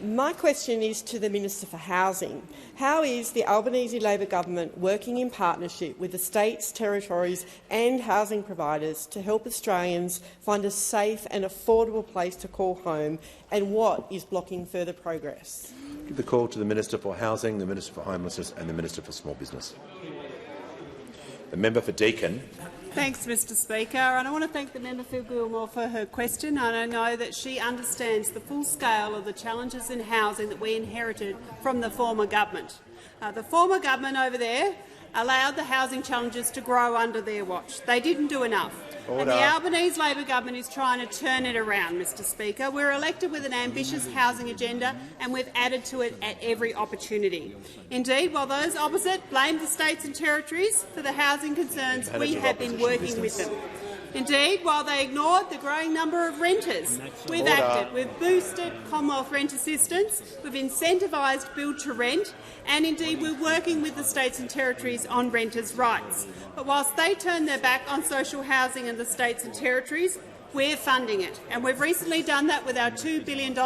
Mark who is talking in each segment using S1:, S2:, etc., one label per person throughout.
S1: My question is to the Minister for Housing. How is the Albanese Labor government working in partnership with the states, territories and housing providers to help Australians find a safe and affordable place to call home, and what is blocking further progress?
S2: Give the call to the Minister for Housing, the Minister for Homelessness and the Minister for Small Business. The member for Deakin.
S3: Thanks, Mr Speaker. And I want to thank the member for Gilmore for her question, and I know that she understands the full scale of the challenges in housing that we inherited from the former government. The former government over there allowed the housing challenges to grow under their watch. They didn't do enough.
S2: Order.
S3: And the Albanese Labor government is trying to turn it around, Mr Speaker. We're elected with an ambitious housing agenda, and we've added to it at every opportunity. Indeed, while those opposite blame the states and territories for the housing concerns, we have been working with them. Indeed, while they ignored the growing number of renters, we've acted. We've boosted Commonwealth rent assistance, we've incentivised build-to-rent, and indeed we're working with the states and territories on renters' rights. But whilst they turn their back on social housing in the states and territories, we're funding it. And we've recently done that with our $2 billion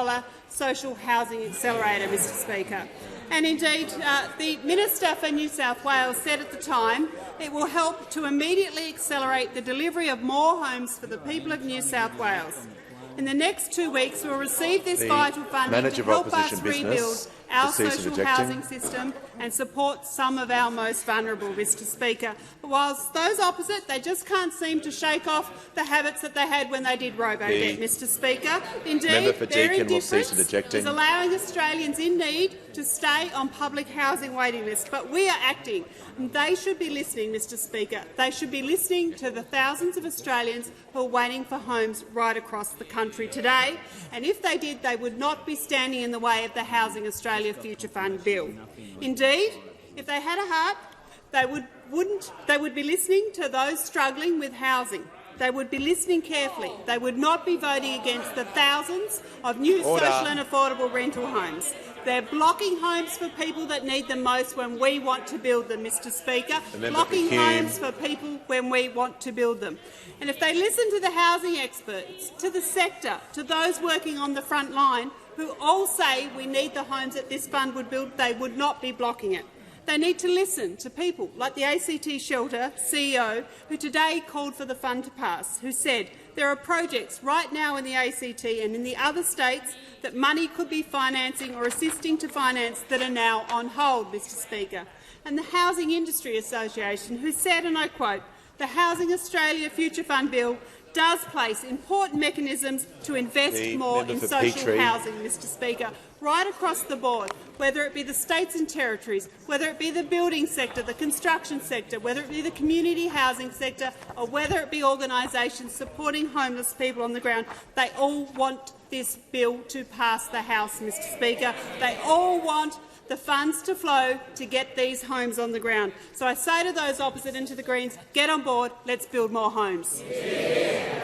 S3: social housing accelerator, Mr Speaker. And indeed, the Minister for New South Wales said at the time it will help to immediately accelerate the delivery of more homes for the people of New South Wales. In the next 2 weeks, we will receive this vital funding to help us rebuild our social housing system and support some of our most vulnerable, Mr Speaker. But whilst those opposite, they just can't seem to shake off the habits that they had when they did robo-debt, Mr Speaker. Indeed, their indifference is allowing Australians in need to stay on public housing waiting lists. But we are acting. They should be listening, Mr Speaker. They should be listening to the thousands of Australians who are waiting for homes right across the country today. And if they did, they would not be standing in the way of the Housing Australia Future Fund bill. Indeed, if they had a heart, they would be listening to those struggling with housing. They would be listening carefully. They would not be voting against the thousands of new social and affordable rental homes. They're blocking homes for people that need them most when we want to build them, Mr Speaker. Blocking homes for people when we want to build them. And if they listen to the housing experts, to the sector, to those working on the front line, who all say we need the homes that this fund would build, they would not be blocking it. They need to listen to people like the ACT Shelter CEO, who today called for the fund to pass, who said there are projects right now in the ACT and in the other states that money could be financing or assisting to finance that are now on hold, Mr Speaker. And the Housing Industry Association, who said, and I quote, "The Housing Australia Future Fund bill does place important mechanisms to invest more in social housing, Mr Speaker, right across the board, whether it be the states and territories, whether it be the building sector, the construction sector, whether it be the community housing sector, or whether it be organisations supporting homeless people on the ground. They all want this bill to pass the House, Mr Speaker. They all want the funds to flow to get these homes on the ground. So I say to those opposite and to the Greens, get on board, let's build more homes. Yeah.